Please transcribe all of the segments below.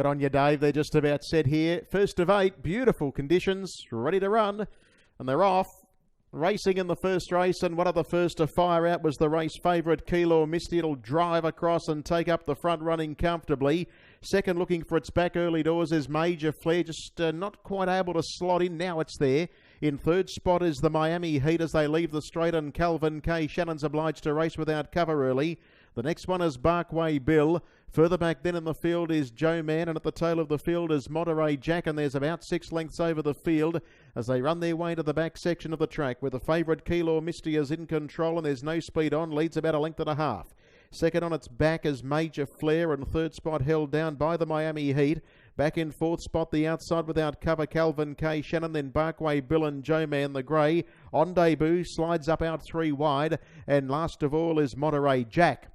Good on you, Dave. They're just about set here. First of 8, beautiful conditions, ready to run, and they're off. Racing in the first race, and one of the first to fire out was the race favourite, Keilor Misty. It'll drive across and take up the front running comfortably. Second, looking for its back early doors, is Major Flair, just not quite able to slot in. Now it's there. In third spot is the Miami Heat as they leave the straight, and Calvin K. Shannon's obliged to race without cover early. The next one is Barkway Bill. Further back then in the field is Joe Man, and at the tail of the field is Monterey Jack, and there's about 6 lengths over the field as they run their way to the back section of the track, where the favourite Keilor Misty is in control, and there's no speed on, leads about 1.5 lengths. Second on its back is Major Flair, and third spot held down by the Miami Heat. Back in fourth spot, the outside without cover, Calvin K. Shannon, then Barkway Bill and Joe Man the Grey. On debut, slides up out 3 wide, and last of all is Monterey Jack.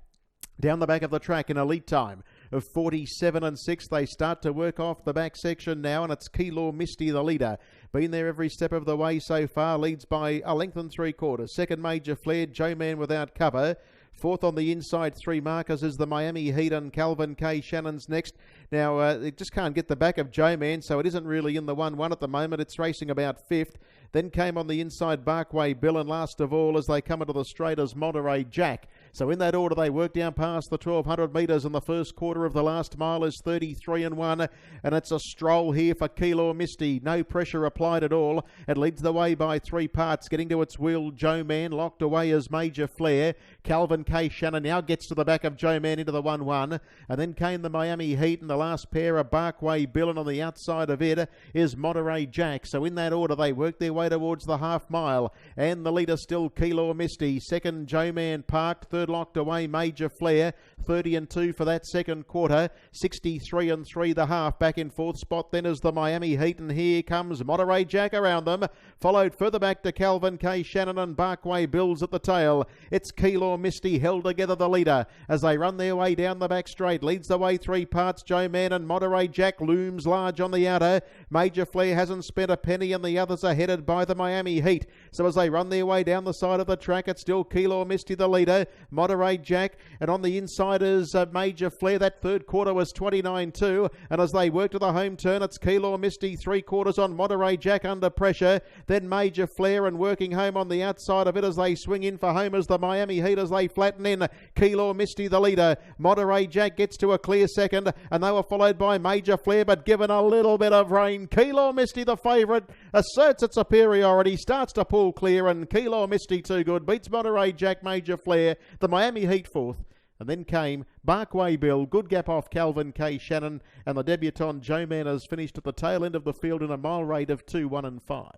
Down the back of the track in a lead time of 47 6. They start to work off the back section now, and it's Keilor Misty the leader. Been there every step of the way so far, leads by 1 3/4 lengths. Second, Major Flair, Joe Man without cover. Fourth on the inside 3 markers is the Miami Heat, and Calvin K. Shannon's next. Now, it just can't get the back of Joe Man, so it isn't really in the 1-1 at the moment. It's racing about 5th. Then came on the inside Barkway Bill, and last of all, as they come into the straight, is Monterey Jack. So in that order, they work down past the 1,200 metres, and the first quarter of the last mile is 33-1, and it's a stroll here for Keilor Misty. No pressure applied at all. It leads the way by 3 parts. Getting to its wheel, Joe Man. Locked away as Major Flair. Calvin K. Shannon now gets to the back of Joe Man into the 1-1, and then came the Miami Heat, and the last pair of Barkway Bill, and on the outside of it is Monterey Jack. So in that order, they work their way towards the half mile, and the leader still Keilor Misty. Second, Joe Man parked. Third, locked away, Major Flair. 30-2 for that second quarter. 63-3 the half. Back in fourth spot then is the Miami Heat, and here comes Monterey Jack around them. Followed further back to Calvin K. Shannon, and Barkway Bill's at the tail. It's Keilor Misty held together the leader as they run their way down the back straight. Leads the way 3 parts, Joe Man, and Monterey Jack looms large on the outer. Major Flair hasn't spent a penny, and the others are headed by the Miami Heat. So as they run their way down the side of the track, it's still Keilor Misty the leader, Monterey Jack, and on the inside is Major Flair. That third quarter was 29-2, and as they work to the home turn, it's Keilor Misty 3/4 on Monterey Jack under pressure, then Major Flair, and working home on the outside of it as they swing in for home as the Miami Heat as they flatten in. Keilor Misty the leader. Monterey Jack gets to a clear second, and they were followed by Major Flair, but given a little bit of rain, Keilor Misty the favourite asserts its superiority, starts to pull clear, and Keilor Misty too good beats Monterey Jack, Major Flair, the Miami Heat fourth. And then came Barkway Bill, good gap off Calvin K. Shannon, and the debutant Joe Man has finished at the tail end of the field in a mile rate of 2, 1 and 5.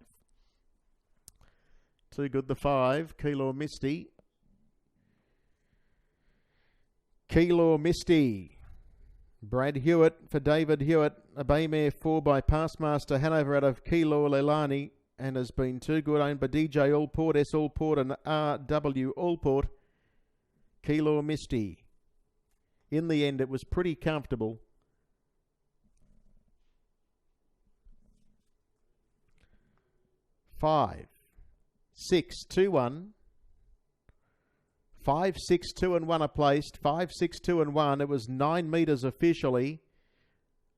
Too good the 5, Keilor Misty. Keilor Misty. Brad Hewitt for David Hewitt. A Baymare 4 by Passmaster Hanover out of Keilor Leilani, and has been too good, owned by DJ Allport, S Allport and RW Allport. Keilor Misty. In the end, it was pretty comfortable. Five, 6, 2, 1. 5, 6, 2 and 1 are placed. 5, 6, 2 and 1. It was 9 metres officially.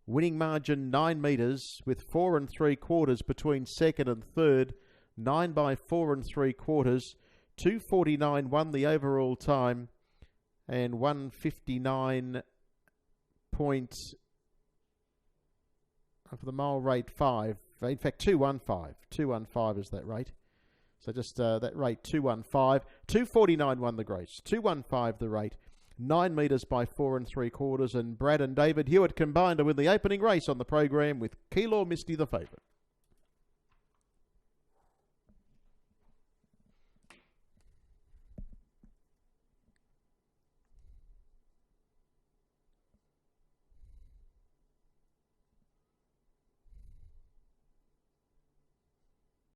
Winning margin 9 metres with 4 3/4 between second and third. 9 by 4 3/4. 2:49 won the overall time, and 1:59 points for the mile rate 5. In fact, 2:15. 2:15 is that rate. So just that rate, 2:15. 2:49 won the grace. 2:15 the rate. 9 metres by 4 3/4. And Brad and David Hewitt combined to win the opening race on the program, with Keilor Misty the favourite.